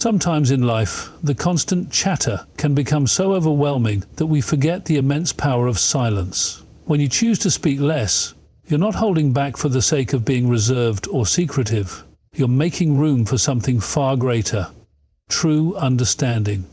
Sometimes in life, the constant chatter can become so overwhelming that we forget the immense power of silence. When you choose to speak less, you're not holding back for the sake of being reserved or secretive. You're making room for something far greater: true understanding.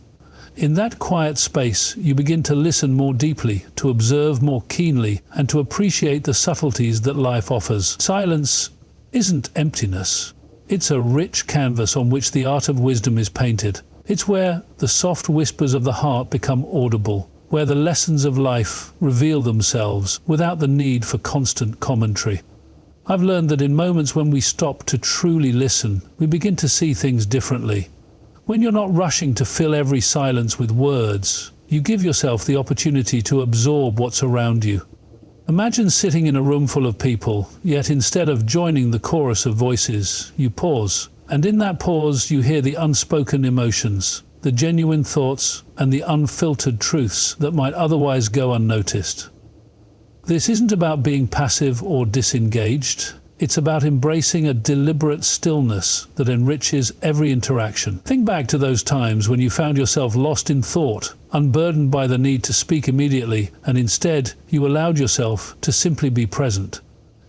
In that quiet space, you begin to listen more deeply, to observe more keenly, and to appreciate the subtleties that life offers. Silence isn't emptiness. It's a rich canvas on which the art of wisdom is painted. It's where the soft whispers of the heart become audible, where the lessons of life reveal themselves without the need for constant commentary. I've learned that in moments when we stop to truly listen, we begin to see things differently. When you're not rushing to fill every silence with words, you give yourself the opportunity to absorb what's around you. Imagine sitting in a room full of people, yet instead of joining the chorus of voices, you pause. And in that pause, you hear the unspoken emotions, the genuine thoughts, and the unfiltered truths that might otherwise go unnoticed. This isn't about being passive or disengaged. It's about embracing a deliberate stillness that enriches every interaction. Think back to those times when you found yourself lost in thought, unburdened by the need to speak immediately, and instead you allowed yourself to simply be present.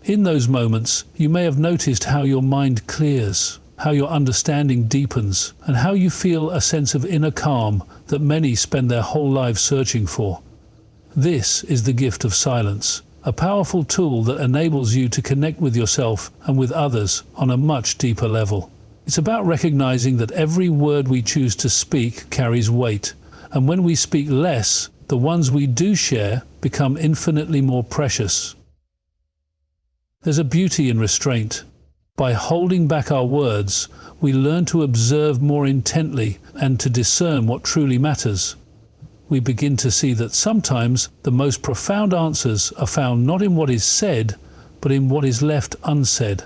In those moments, you may have noticed how your mind clears, how your understanding deepens, and how you feel a sense of inner calm that many spend their whole lives searching for. This is the gift of silence, a powerful tool that enables you to connect with yourself and with others on a much deeper level. It's about recognizing that every word we choose to speak carries weight, and when we speak less, the ones we do share become infinitely more precious. There's a beauty in restraint. By holding back our words, we learn to observe more intently and to discern what truly matters. We begin to see that sometimes the most profound answers are found not in what is said, but in what is left unsaid.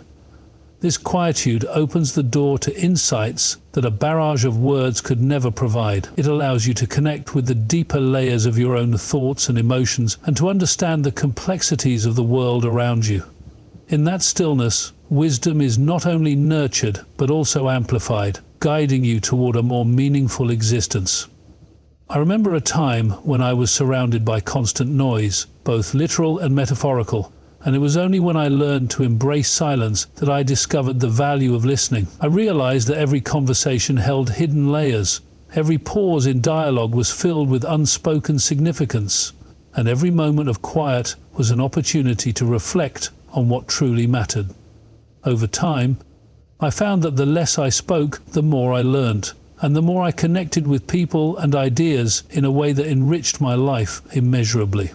This quietude opens the door to insights that a barrage of words could never provide. It allows you to connect with the deeper layers of your own thoughts and emotions and to understand the complexities of the world around you. In that stillness, wisdom is not only nurtured but also amplified, guiding you toward a more meaningful existence. I remember a time when I was surrounded by constant noise, both literal and metaphorical, and it was only when I learned to embrace silence that I discovered the value of listening. I realized that every conversation held hidden layers, every pause in dialogue was filled with unspoken significance, and every moment of quiet was an opportunity to reflect on what truly mattered. Over time, I found that the less I spoke, the more I learned, and the more I connected with people and ideas in a way that enriched my life immeasurably.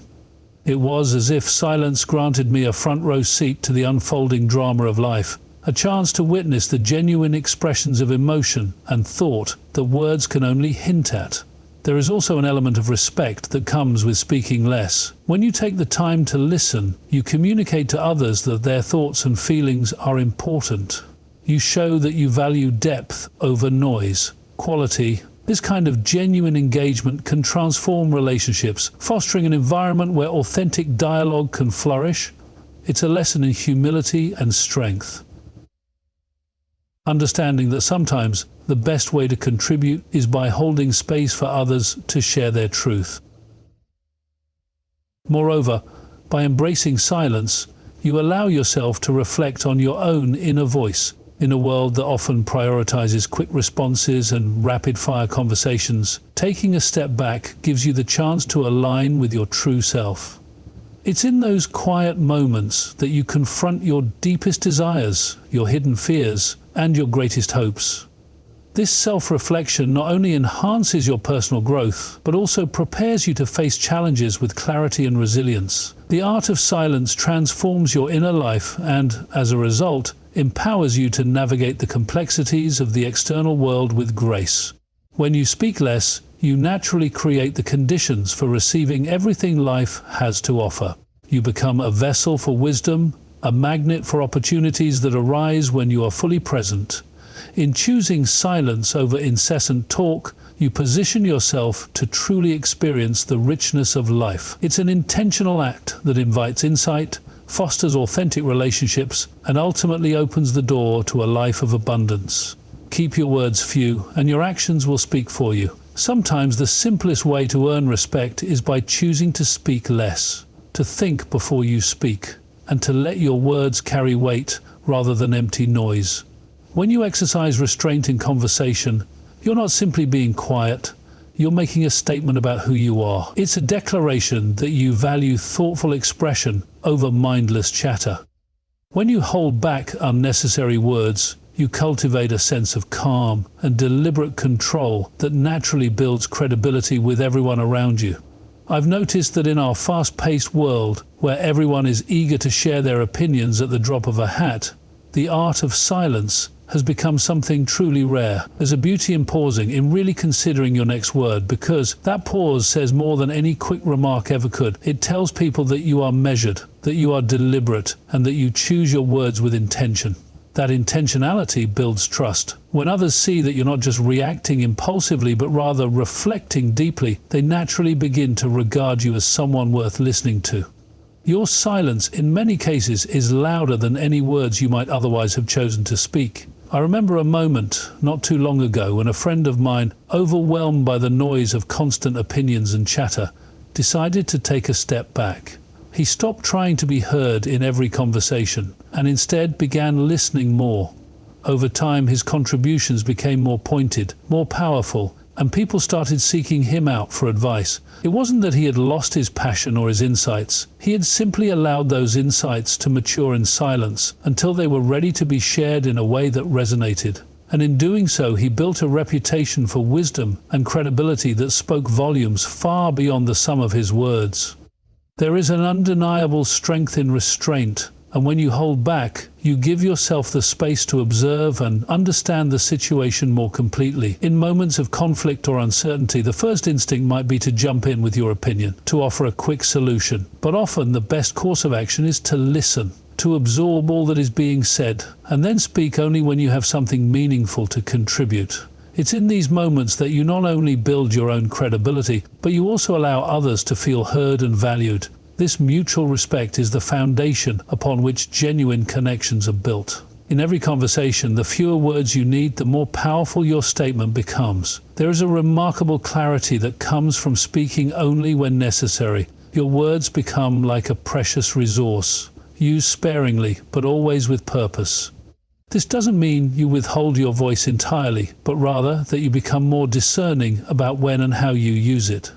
It was as if silence granted me a front row seat to the unfolding drama of life, a chance to witness the genuine expressions of emotion and thought that words can only hint at. There is also an element of respect that comes with speaking less. When you take the time to listen, you communicate to others that their thoughts and feelings are important. You show that you value depth over noise. Quality. This kind of genuine engagement can transform relationships, fostering an environment where authentic dialogue can flourish. It's a lesson in humility and strength. Understanding that sometimes the best way to contribute is by holding space for others to share their truth. Moreover, by embracing silence, you allow yourself to reflect on your own inner voice. In a world that often prioritizes quick responses and rapid-fire conversations, taking a step back gives you the chance to align with your true self. It's in those quiet moments that you confront your deepest desires, your hidden fears, and your greatest hopes. This self-reflection not only enhances your personal growth, but also prepares you to face challenges with clarity and resilience. The art of silence transforms your inner life and, as a result, empowers you to navigate the complexities of the external world with grace. When you speak less, you naturally create the conditions for receiving everything life has to offer. You become a vessel for wisdom, a magnet for opportunities that arise when you are fully present. In choosing silence over incessant talk, you position yourself to truly experience the richness of life. It's an intentional act that invites insight, fosters authentic relationships, and ultimately opens the door to a life of abundance. Keep your words few, and your actions will speak for you. Sometimes the simplest way to earn respect is by choosing to speak less, to think before you speak, and to let your words carry weight rather than empty noise. When you exercise restraint in conversation, you're not simply being quiet, you're making a statement about who you are. It's a declaration that you value thoughtful expression over mindless chatter. When you hold back unnecessary words, you cultivate a sense of calm and deliberate control that naturally builds credibility with everyone around you. I've noticed that in our fast-paced world, where everyone is eager to share their opinions at the drop of a hat, the art of silence has become something truly rare. There's a beauty in pausing, in really considering your next word, because that pause says more than any quick remark ever could. It tells people that you are measured, that you are deliberate, and that you choose your words with intention. That intentionality builds trust. When others see that you're not just reacting impulsively, but rather reflecting deeply, they naturally begin to regard you as someone worth listening to. Your silence, in many cases, is louder than any words you might otherwise have chosen to speak. I remember a moment not too long ago when a friend of mine, overwhelmed by the noise of constant opinions and chatter, decided to take a step back. He stopped trying to be heard in every conversation and instead began listening more. Over time, his contributions became more pointed, more powerful, and people started seeking him out for advice. It wasn't that he had lost his passion or his insights. He had simply allowed those insights to mature in silence until they were ready to be shared in a way that resonated. And in doing so, he built a reputation for wisdom and credibility that spoke volumes far beyond the sum of his words. There is an undeniable strength in restraint, and when you hold back, you give yourself the space to observe and understand the situation more completely. In moments of conflict or uncertainty, the first instinct might be to jump in with your opinion, to offer a quick solution. But often the best course of action is to listen, to absorb all that is being said, and then speak only when you have something meaningful to contribute. It's in these moments that you not only build your own credibility, but you also allow others to feel heard and valued. This mutual respect is the foundation upon which genuine connections are built. In every conversation, the fewer words you need, the more powerful your statement becomes. There is a remarkable clarity that comes from speaking only when necessary. Your words become like a precious resource, used sparingly, but always with purpose. This doesn't mean you withhold your voice entirely, but rather that you become more discerning about when and how you use it.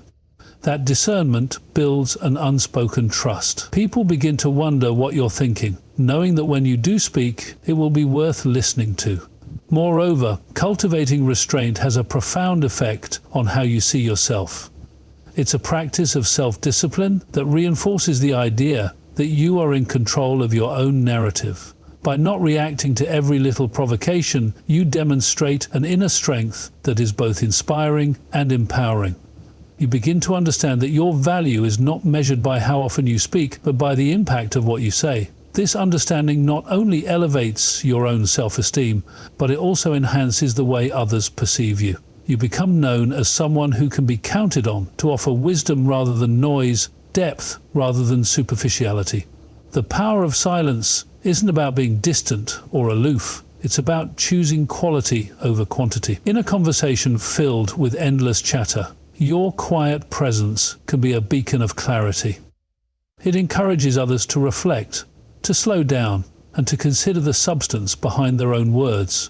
That discernment builds an unspoken trust. People begin to wonder what you're thinking, knowing that when you do speak, it will be worth listening to. Moreover, cultivating restraint has a profound effect on how you see yourself. It's a practice of self-discipline that reinforces the idea that you are in control of your own narrative. By not reacting to every little provocation, you demonstrate an inner strength that is both inspiring and empowering. You begin to understand that your value is not measured by how often you speak, but by the impact of what you say. This understanding not only elevates your own self-esteem, but it also enhances the way others perceive you. You become known as someone who can be counted on to offer wisdom rather than noise, depth rather than superficiality. The power of silence isn't about being distant or aloof. It's about choosing quality over quantity. In a conversation filled with endless chatter, your quiet presence can be a beacon of clarity. It encourages others to reflect, to slow down, and to consider the substance behind their own words.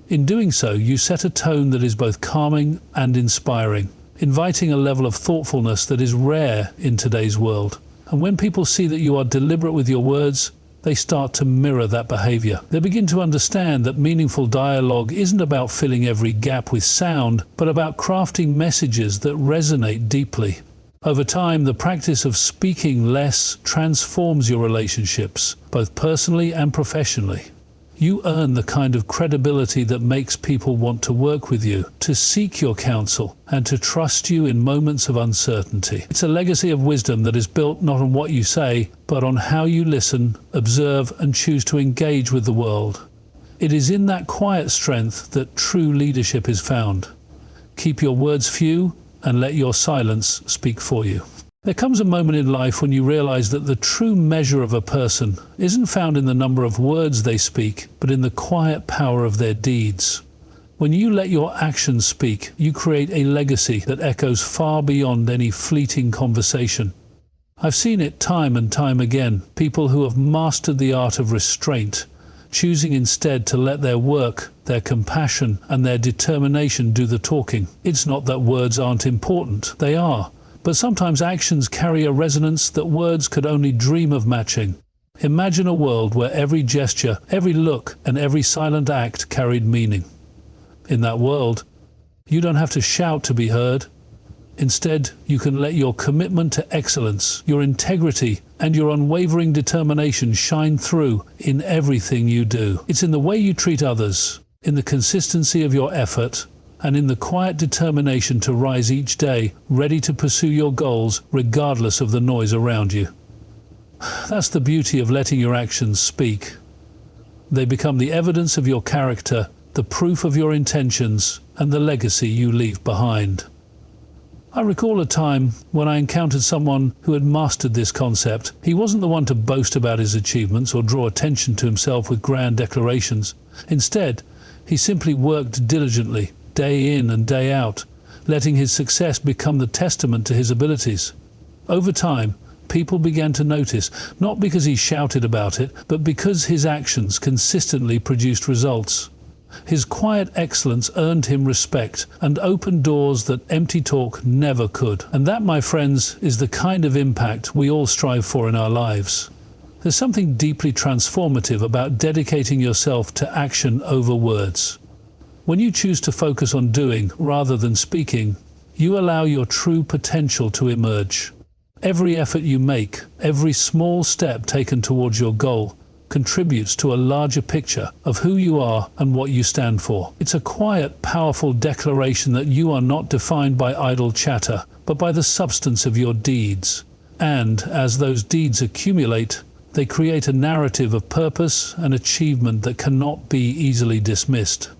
In doing so, you set a tone that is both calming and inspiring, inviting a level of thoughtfulness that is rare in today's world. And when people see that you are deliberate with your words, they start to mirror that behavior. They begin to understand that meaningful dialogue isn't about filling every gap with sound, but about crafting messages that resonate deeply. Over time, the practice of speaking less transforms your relationships, both personally and professionally. You earn the kind of credibility that makes people want to work with you, to seek your counsel, and to trust you in moments of uncertainty. It's a legacy of wisdom that is built not on what you say, but on how you listen, observe, and choose to engage with the world. It is in that quiet strength that true leadership is found. Keep your words few, and let your silence speak for you. There comes a moment in life when you realize that the true measure of a person isn't found in the number of words they speak, but in the quiet power of their deeds. When you let your actions speak, you create a legacy that echoes far beyond any fleeting conversation. I've seen it time and time again, people who have mastered the art of restraint, choosing instead to let their work, their compassion, and their determination do the talking. It's not that words aren't important, they are, but sometimes actions carry a resonance that words could only dream of matching. Imagine a world where every gesture, every look, and every silent act carried meaning. In that world, you don't have to shout to be heard. Instead, you can let your commitment to excellence, your integrity, and your unwavering determination shine through in everything you do. It's in the way you treat others, in the consistency of your effort, and in the quiet determination to rise each day, ready to pursue your goals regardless of the noise around you. That's the beauty of letting your actions speak. They become the evidence of your character, the proof of your intentions, and the legacy you leave behind. I recall a time when I encountered someone who had mastered this concept. He wasn't the one to boast about his achievements or draw attention to himself with grand declarations. Instead, he simply worked diligently, day in and day out, letting his success become the testament to his abilities. Over time, people began to notice, not because he shouted about it, but because his actions consistently produced results. His quiet excellence earned him respect and opened doors that empty talk never could. And that, my friends, is the kind of impact we all strive for in our lives. There's something deeply transformative about dedicating yourself to action over words. When you choose to focus on doing rather than speaking, you allow your true potential to emerge. Every effort you make, every small step taken towards your goal, contributes to a larger picture of who you are and what you stand for. It's a quiet, powerful declaration that you are not defined by idle chatter, but by the substance of your deeds. And as those deeds accumulate, they create a narrative of purpose and achievement that cannot be easily dismissed.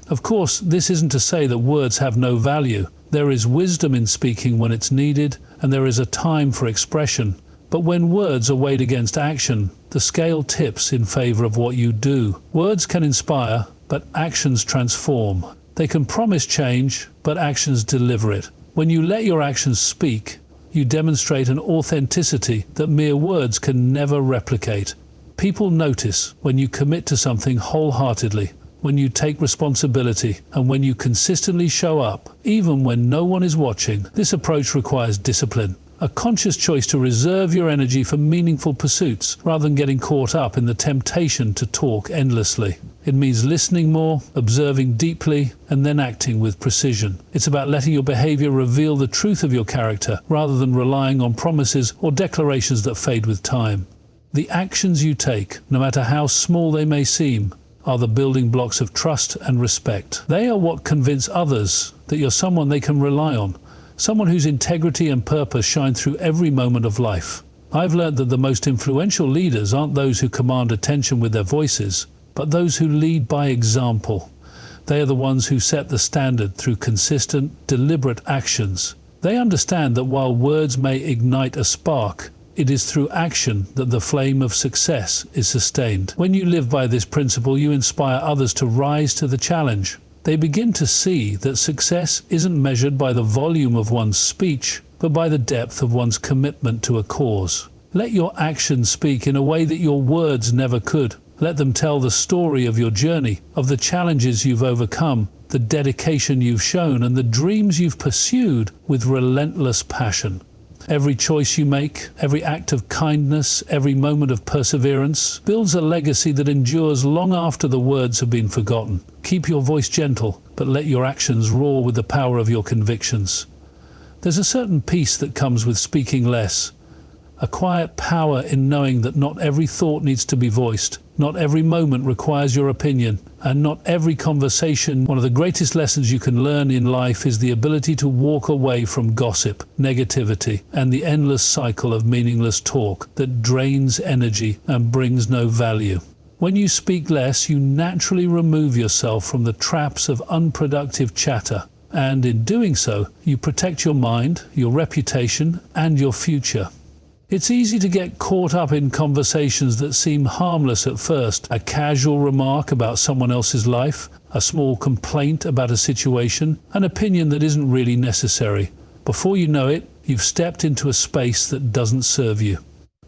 Of course, this isn't to say that words have no value. There is wisdom in speaking when it's needed, and there is a time for expression. But when words are weighed against action, the scale tips in favor of what you do. Words can inspire, but actions transform. They can promise change, but actions deliver it. When you let your actions speak, you demonstrate an authenticity that mere words can never replicate. People notice when you commit to something wholeheartedly, when you take responsibility, and when you consistently show up, even when no one is watching. This approach requires discipline. A conscious choice to reserve your energy for meaningful pursuits rather than getting caught up in the temptation to talk endlessly. It means listening more, observing deeply, and then acting with precision. It's about letting your behavior reveal the truth of your character rather than relying on promises or declarations that fade with time. The actions you take, no matter how small they may seem, are the building blocks of trust and respect. They are what convince others that you're someone they can rely on. Someone whose integrity and purpose shine through every moment of life. I've learned that the most influential leaders aren't those who command attention with their voices, but those who lead by example. They are the ones who set the standard through consistent, deliberate actions. They understand that while words may ignite a spark, it is through action that the flame of success is sustained. When you live by this principle, you inspire others to rise to the challenge. They begin to see that success isn't measured by the volume of one's speech, but by the depth of one's commitment to a cause. Let your actions speak in a way that your words never could. Let them tell the story of your journey, of the challenges you've overcome, the dedication you've shown, and the dreams you've pursued with relentless passion. Every choice you make, every act of kindness, every moment of perseverance builds a legacy that endures long after the words have been forgotten. Keep your voice gentle, but let your actions roar with the power of your convictions. There's a certain peace that comes with speaking less, a quiet power in knowing that not every thought needs to be voiced, not every moment requires your opinion, and not every conversation. One of the greatest lessons you can learn in life is the ability to walk away from gossip, negativity, and the endless cycle of meaningless talk that drains energy and brings no value. When you speak less, you naturally remove yourself from the traps of unproductive chatter, and in doing so, you protect your mind, your reputation, and your future. It's easy to get caught up in conversations that seem harmless at first. A casual remark about someone else's life, a small complaint about a situation, an opinion that isn't really necessary. Before you know it, you've stepped into a space that doesn't serve you.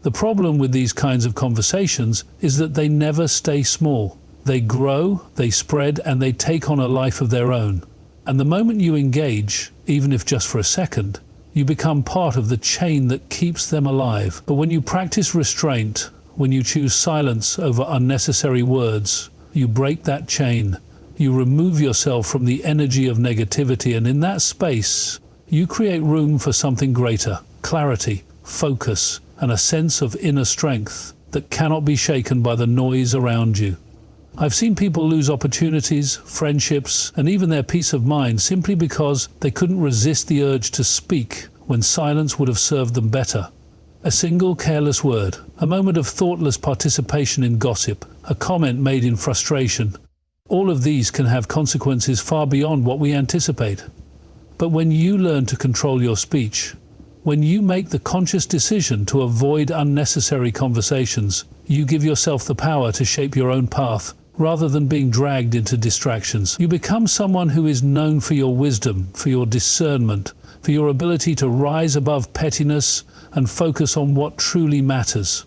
The problem with these kinds of conversations is that they never stay small. They grow, they spread, and they take on a life of their own. And the moment you engage, even if just for a second, you become part of the chain that keeps them alive. But when you practice restraint, when you choose silence over unnecessary words, you break that chain. You remove yourself from the energy of negativity, and in that space, you create room for something greater: clarity, focus, and a sense of inner strength that cannot be shaken by the noise around you. I've seen people lose opportunities, friendships, and even their peace of mind simply because they couldn't resist the urge to speak when silence would have served them better. A single careless word, a moment of thoughtless participation in gossip, a comment made in frustration, all of these can have consequences far beyond what we anticipate. But when you learn to control your speech, when you make the conscious decision to avoid unnecessary conversations, you give yourself the power to shape your own path rather than being dragged into distractions. You become someone who is known for your wisdom, for your discernment, for your ability to rise above pettiness and focus on what truly matters.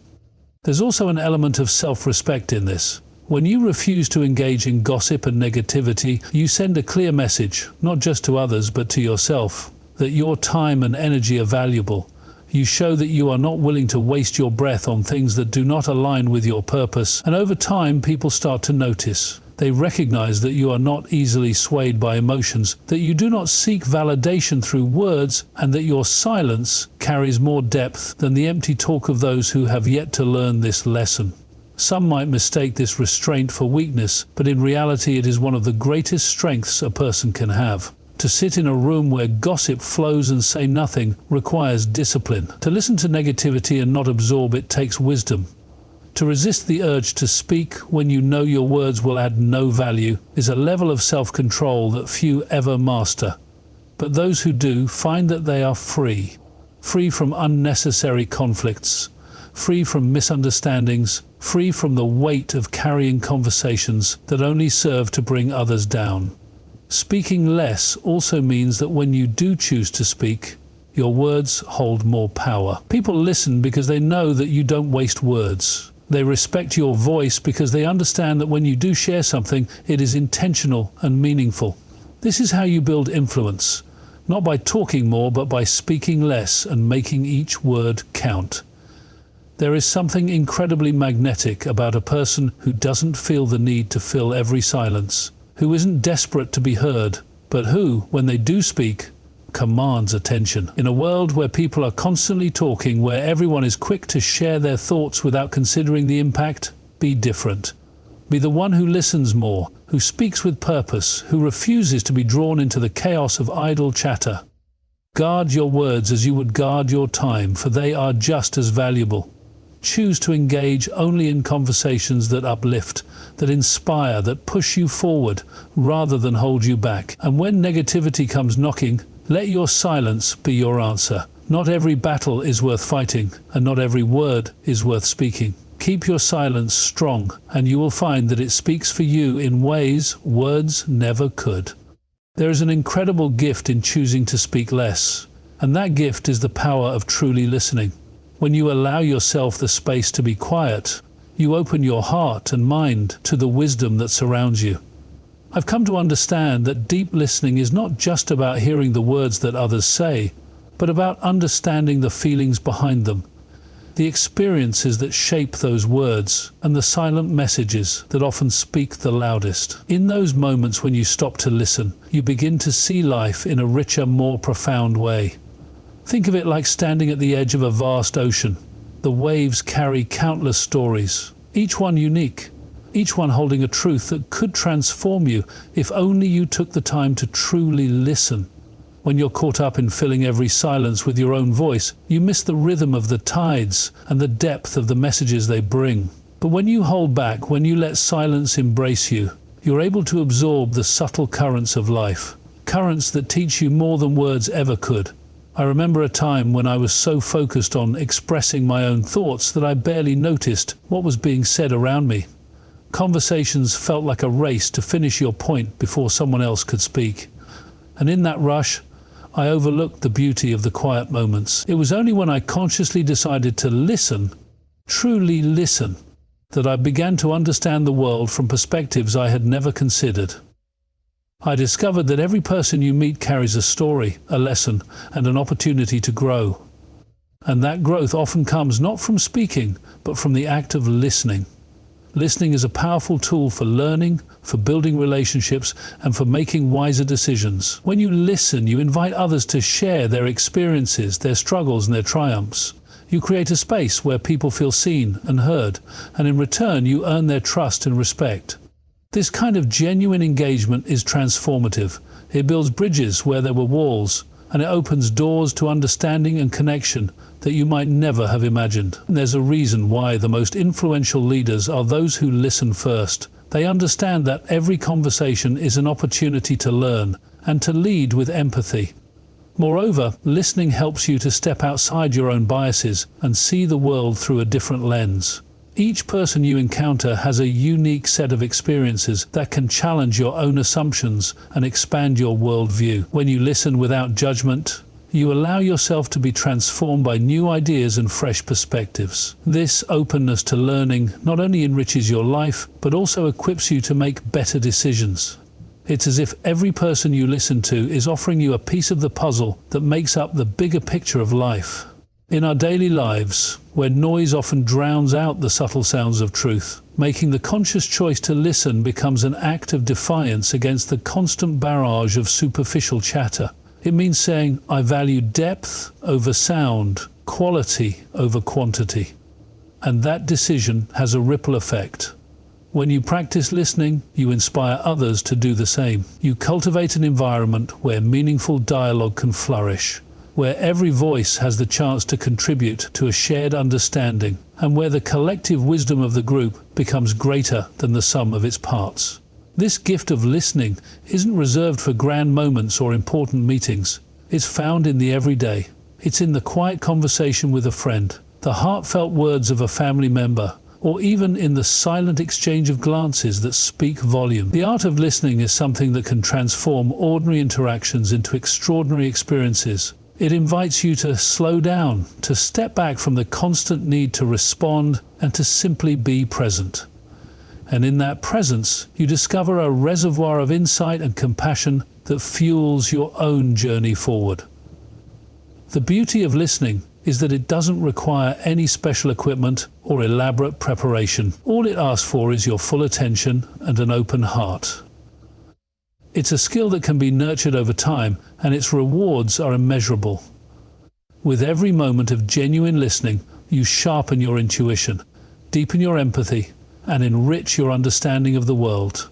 There's also an element of self-respect in this. When you refuse to engage in gossip and negativity, you send a clear message, not just to others but to yourself, that your time and energy are valuable. You show that you are not willing to waste your breath on things that do not align with your purpose, and over time people start to notice. They recognize that you are not easily swayed by emotions, that you do not seek validation through words, and that your silence carries more depth than the empty talk of those who have yet to learn this lesson. Some might mistake this restraint for weakness, but in reality it is one of the greatest strengths a person can have. To sit in a room where gossip flows and say nothing requires discipline. To listen to negativity and not absorb it takes wisdom. To resist the urge to speak when you know your words will add no value is a level of self-control that few ever master. But those who do find that they are free. Free from unnecessary conflicts. Free from misunderstandings. Free from the weight of carrying conversations that only serve to bring others down. Speaking less also means that when you do choose to speak, your words hold more power. People listen because they know that you don't waste words. They respect your voice because they understand that when you do share something, it is intentional and meaningful. This is how you build influence, not by talking more, but by speaking less and making each word count. There is something incredibly magnetic about a person who doesn't feel the need to fill every silence, who isn't desperate to be heard, but who, when they do speak, commands attention. In a world where people are constantly talking, where everyone is quick to share their thoughts without considering the impact, be different. Be the one who listens more, who speaks with purpose, who refuses to be drawn into the chaos of idle chatter. Guard your words as you would guard your time, for they are just as valuable. Choose to engage only in conversations that uplift, that inspire, that push you forward, rather than hold you back. And when negativity comes knocking, let your silence be your answer. Not every battle is worth fighting, and not every word is worth speaking. Keep your silence strong, and you will find that it speaks for you in ways words never could. There is an incredible gift in choosing to speak less, and that gift is the power of truly listening. When you allow yourself the space to be quiet, you open your heart and mind to the wisdom that surrounds you. I've come to understand that deep listening is not just about hearing the words that others say, but about understanding the feelings behind them, the experiences that shape those words, and the silent messages that often speak the loudest. In those moments when you stop to listen, you begin to see life in a richer, more profound way. Think of it like standing at the edge of a vast ocean. The waves carry countless stories, each one unique, each one holding a truth that could transform you if only you took the time to truly listen. When you're caught up in filling every silence with your own voice, you miss the rhythm of the tides and the depth of the messages they bring. But when you hold back, when you let silence embrace you, you're able to absorb the subtle currents of life, currents that teach you more than words ever could. I remember a time when I was so focused on expressing my own thoughts that I barely noticed what was being said around me. Conversations felt like a race to finish your point before someone else could speak. And in that rush, I overlooked the beauty of the quiet moments. It was only when I consciously decided to listen, truly listen, that I began to understand the world from perspectives I had never considered. I discovered that every person you meet carries a story, a lesson, and an opportunity to grow. And that growth often comes not from speaking, but from the act of listening. Listening is a powerful tool for learning, for building relationships, and for making wiser decisions. When you listen, you invite others to share their experiences, their struggles, and their triumphs. You create a space where people feel seen and heard, and in return you earn their trust and respect. This kind of genuine engagement is transformative. It builds bridges where there were walls, and it opens doors to understanding and connection that you might never have imagined. And there's a reason why the most influential leaders are those who listen first. They understand that every conversation is an opportunity to learn and to lead with empathy. Moreover, listening helps you to step outside your own biases and see the world through a different lens. Each person you encounter has a unique set of experiences that can challenge your own assumptions and expand your worldview. When you listen without judgment, you allow yourself to be transformed by new ideas and fresh perspectives. This openness to learning not only enriches your life, but also equips you to make better decisions. It's as if every person you listen to is offering you a piece of the puzzle that makes up the bigger picture of life. In our daily lives, where noise often drowns out the subtle sounds of truth, making the conscious choice to listen becomes an act of defiance against the constant barrage of superficial chatter. It means saying, I value depth over sound, quality over quantity. And that decision has a ripple effect. When you practice listening, you inspire others to do the same. You cultivate an environment where meaningful dialogue can flourish, where every voice has the chance to contribute to a shared understanding, and where the collective wisdom of the group becomes greater than the sum of its parts. This gift of listening isn't reserved for grand moments or important meetings. It's found in the everyday. It's in the quiet conversation with a friend, the heartfelt words of a family member, or even in the silent exchange of glances that speak volume. The art of listening is something that can transform ordinary interactions into extraordinary experiences. It invites you to slow down, to step back from the constant need to respond, and to simply be present. And in that presence, you discover a reservoir of insight and compassion that fuels your own journey forward. The beauty of listening is that it doesn't require any special equipment or elaborate preparation. All it asks for is your full attention and an open heart. It's a skill that can be nurtured over time, and its rewards are immeasurable. With every moment of genuine listening, you sharpen your intuition, deepen your empathy, and enrich your understanding of the world.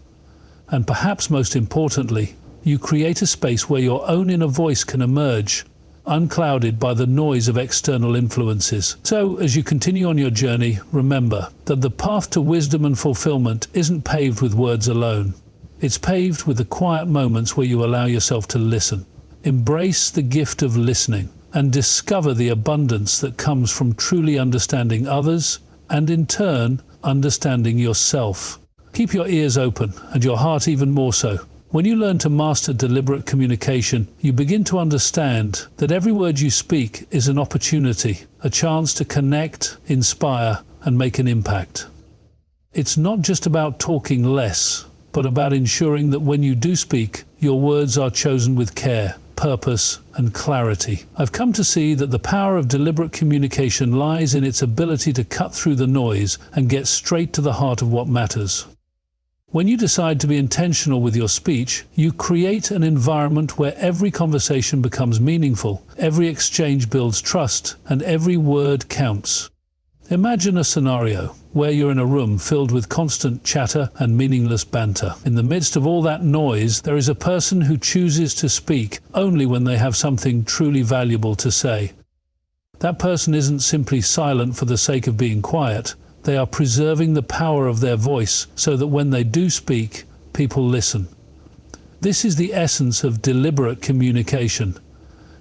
And perhaps most importantly, you create a space where your own inner voice can emerge, unclouded by the noise of external influences. So, as you continue on your journey, remember that the path to wisdom and fulfillment isn't paved with words alone. It's paved with the quiet moments where you allow yourself to listen. Embrace the gift of listening and discover the abundance that comes from truly understanding others and, in turn, understanding yourself. Keep your ears open and your heart even more so. When you learn to master deliberate communication, you begin to understand that every word you speak is an opportunity, a chance to connect, inspire, and make an impact. It's not just about talking less, but about ensuring that when you do speak, your words are chosen with care, purpose, and clarity. I've come to see that the power of deliberate communication lies in its ability to cut through the noise and get straight to the heart of what matters. When you decide to be intentional with your speech, you create an environment where every conversation becomes meaningful, every exchange builds trust, and every word counts. Imagine a scenario where you're in a room filled with constant chatter and meaningless banter. In the midst of all that noise, there is a person who chooses to speak only when they have something truly valuable to say. That person isn't simply silent for the sake of being quiet. They are preserving the power of their voice so that when they do speak, people listen. This is the essence of deliberate communication.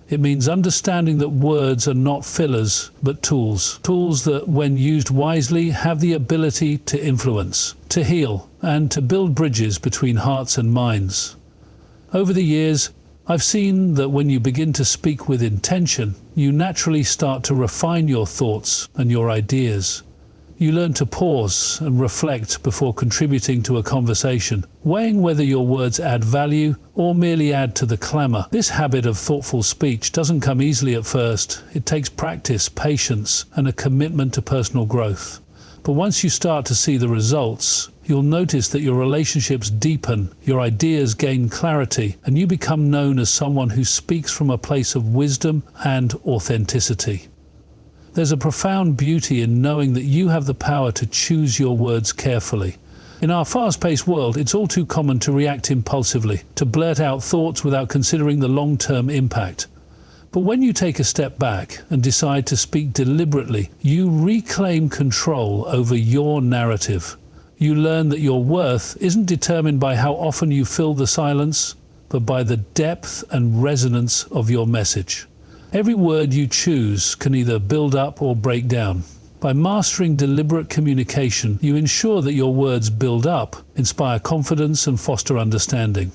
It means understanding that words are not fillers, but tools. Tools that, when used wisely, have the ability to influence, to heal, and to build bridges between hearts and minds. Over the years, I've seen that when you begin to speak with intention, you naturally start to refine your thoughts and your ideas. You learn to pause and reflect before contributing to a conversation, weighing whether your words add value or merely add to the clamor. This habit of thoughtful speech doesn't come easily at first. It takes practice, patience, and a commitment to personal growth. But once you start to see the results, you'll notice that your relationships deepen, your ideas gain clarity, and you become known as someone who speaks from a place of wisdom and authenticity. There's a profound beauty in knowing that you have the power to choose your words carefully. In our fast-paced world, it's all too common to react impulsively, to blurt out thoughts without considering the long-term impact. But when you take a step back and decide to speak deliberately, you reclaim control over your narrative. You learn that your worth isn't determined by how often you fill the silence, but by the depth and resonance of your message. Every word you choose can either build up or break down. By mastering deliberate communication, you ensure that your words build up, inspire confidence, and foster understanding.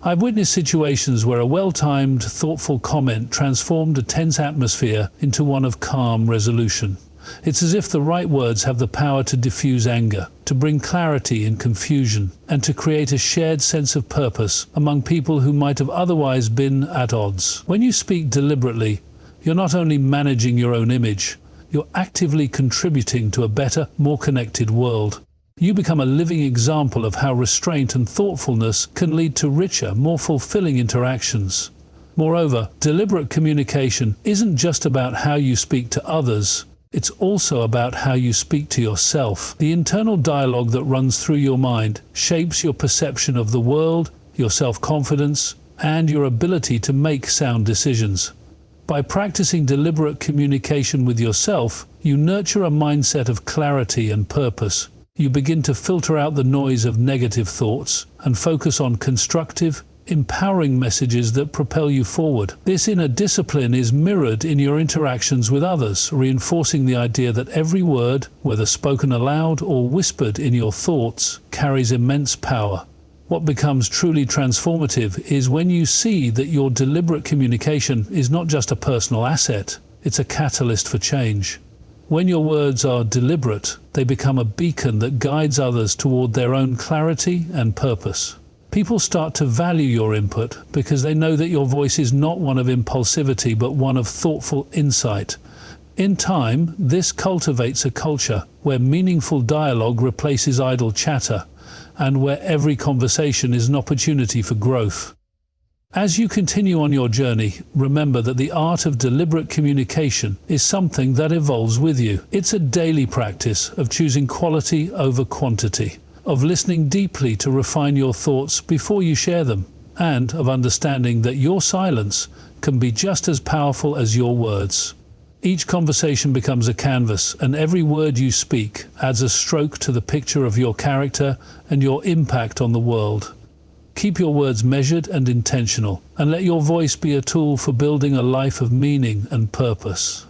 I've witnessed situations where a well-timed, thoughtful comment transformed a tense atmosphere into one of calm resolution. It's as if the right words have the power to diffuse anger, to bring clarity in confusion, and to create a shared sense of purpose among people who might have otherwise been at odds. When you speak deliberately, you're not only managing your own image, you're actively contributing to a better, more connected world. You become a living example of how restraint and thoughtfulness can lead to richer, more fulfilling interactions. Moreover, deliberate communication isn't just about how you speak to others. It's also about how you speak to yourself. The internal dialogue that runs through your mind shapes your perception of the world, your self-confidence, and your ability to make sound decisions. By practicing deliberate communication with yourself, you nurture a mindset of clarity and purpose. You begin to filter out the noise of negative thoughts and focus on constructive, empowering messages that propel you forward. This inner discipline is mirrored in your interactions with others, reinforcing the idea that every word, whether spoken aloud or whispered in your thoughts, carries immense power. What becomes truly transformative is when you see that your deliberate communication is not just a personal asset, it's a catalyst for change. When your words are deliberate, they become a beacon that guides others toward their own clarity and purpose. People start to value your input because they know that your voice is not one of impulsivity but one of thoughtful insight. In time, this cultivates a culture where meaningful dialogue replaces idle chatter and where every conversation is an opportunity for growth. As you continue on your journey, remember that the art of deliberate communication is something that evolves with you. It's a daily practice of choosing quality over quantity, of listening deeply to refine your thoughts before you share them, and of understanding that your silence can be just as powerful as your words. Each conversation becomes a canvas, and every word you speak adds a stroke to the picture of your character and your impact on the world. Keep your words measured and intentional, and let your voice be a tool for building a life of meaning and purpose.